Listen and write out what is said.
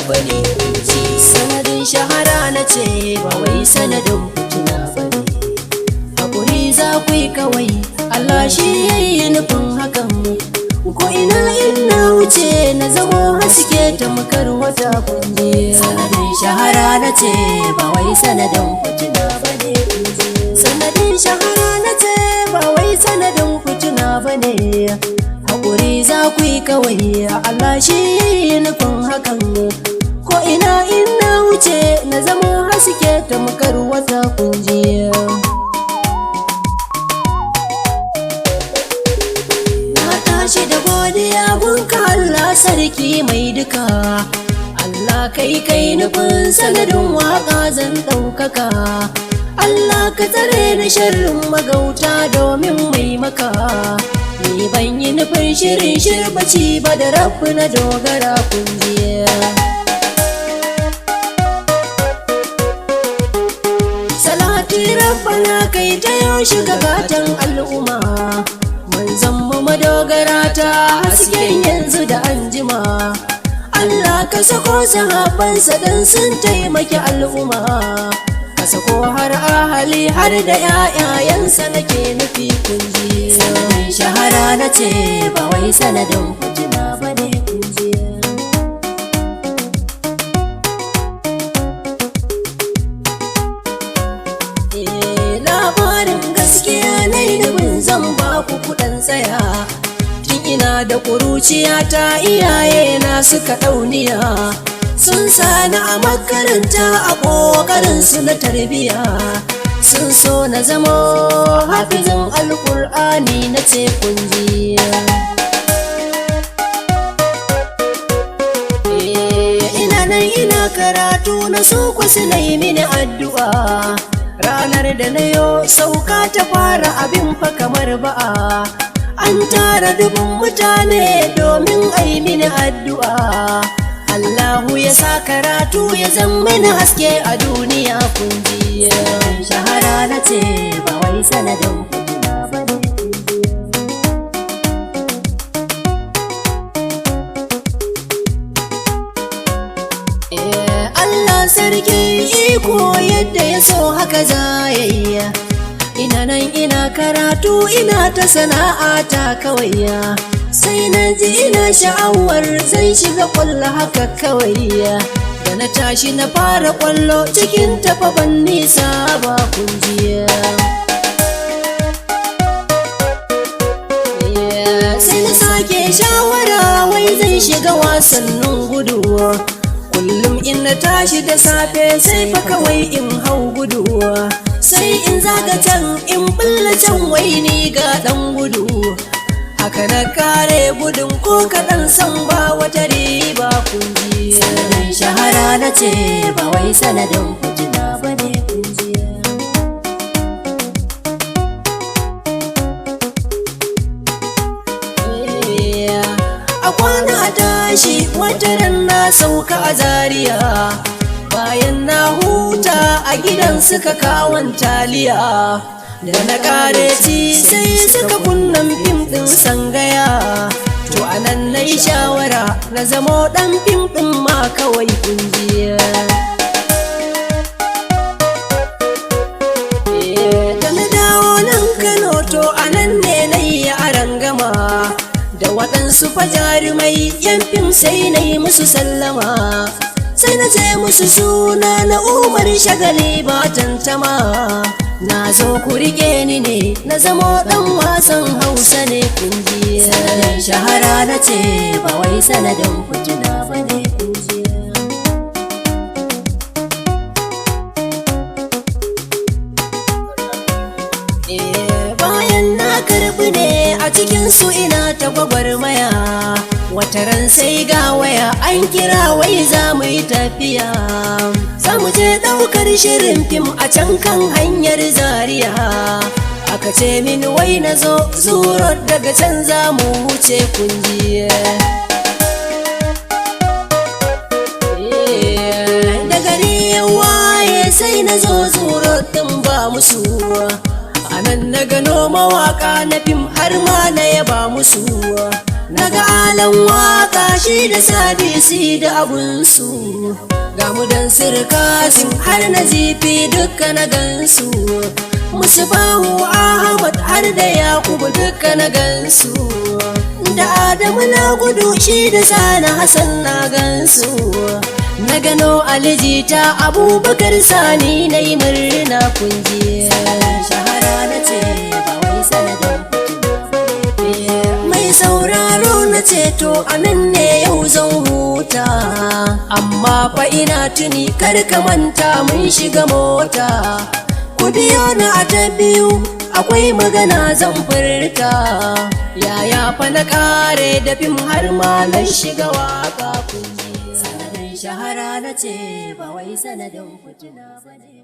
bane sanadin shahara na ce ba wai sanadin fitina bane hakuri za ku yi kawai Allah shi yayi nufin hakan ko ina ina wuce na zamo haske tamkar wata kunje sanadin shahara na ce ba wai sanadin fitina bane sanadin shahara na ce ba wai sanadin fitina bane hakuri za ku yi kawai Allah shi yayi nufin hakan ko ina ina wuce na zamo haske tamkar wata kunje tashi da godiya gunka Allah sarki mai duka Allah kai nufin sanadin waka zan ɗaukaka Allah ka tsare da sharrin magauta domin mai maka ni ban yi nufin shirin shirbaci ba da rabu na dogara kunjiya salati rabbana kai ta yau shiga gatan al'umma manzanmu madogara ta hasken yanzu da anjima Allah ka sako sahabansa dan sun taimaki al'umma ka sako har ahali har da ƴaƴayensa nake nufi kunji sanadin shahara na ce ba wai sanadin fitina bane kunji labarin gaskiya ne nufin zan ba ku kuɗin tsaya tun ina da ƙuruciyata iyaye na suka ɗauniya sun sani a makaranta a ƙoƙarin su na tarbiya sun so na zama hafizin alƙur'ani na ce kunjiya ina nan ina karatu na su kwasu na yi mini addu'a ranar da na yo sauka ta fara abin fa kamar ba'a an tara dubun mutane domin ai mini addu'a Allahu ya sa karatu ya zama ni haske a duniya kunji shahara na ce ba wai sanadin fitina bane Allah sarki iko yadda ya so haka zayayya ina nan ina karatu ina ta sana'ata kawai sai na ji ina sha'awar zan shiga kwallo haka kawai da na tashi na fara kwallo cikin tafa ban nisa ba kunjiya sai na sake shawara wai zan shiga wasannin gudu kullum in na tashi da safe sai fa kawai in hau gudu sai in zaga can in bulla can wai ni ga dan gudu haka na kare gudun ko kaɗan san ba wata riba kunji sanadin shahara na ce ba wai sanadin fitina bane kunji a kwana tashi wata ran na sauka a Zaria bayan na huta a gidan suka kawon taliya da na kare ci sai suka kunnan fim din sangaya to anan na yi shawara na zamo dan fim din ma kawai kunjiya da na dawo nan Kano to anan ne na yi arangama da waɗansu fajarumai yan fim sai na yi musu sallama sai na ce musu suna na Umar Shagali ba tantama na zo ku rike ni ne na zamo dan wasan Hausa ne kunji sanadin shahara na ce ba wai sanadin fitina bane kunji bayan na karbi ne a cikin su ina ta gwagwarmaya wataran sai ga waya an kira wai za mu yi tafiya za mu je ɗaukar shirin fim a can kan hanyar Zaria aka ce min wai na zo zuro daga can za mu wuce kunjiya da gari ya waye sai na zo zuro din ba musu anan na gano mawaka na fim har ma na yaba musu naga alan waka shi da sadisi da abunsu ga mu dan sirkasim har na zifi dukka na gansu Musbahu Ahmad har da Yakubu dukka na gansu da Adamu na gudu shi da Sani Hassan na gansu na gano Alijita Abubakar Sani na yi murna kunji shahara na ce ba wai sanadin mai sauraro na ce to anan ne yau zan huta amma fa ina tuni kar ka manta mun shiga mota ku biyo na a ta biyu akwai magana zan furta yaya fa na kare da fim har ma na shiga waka kunji sanadin shahara na ce ba wai sanadin fitina bane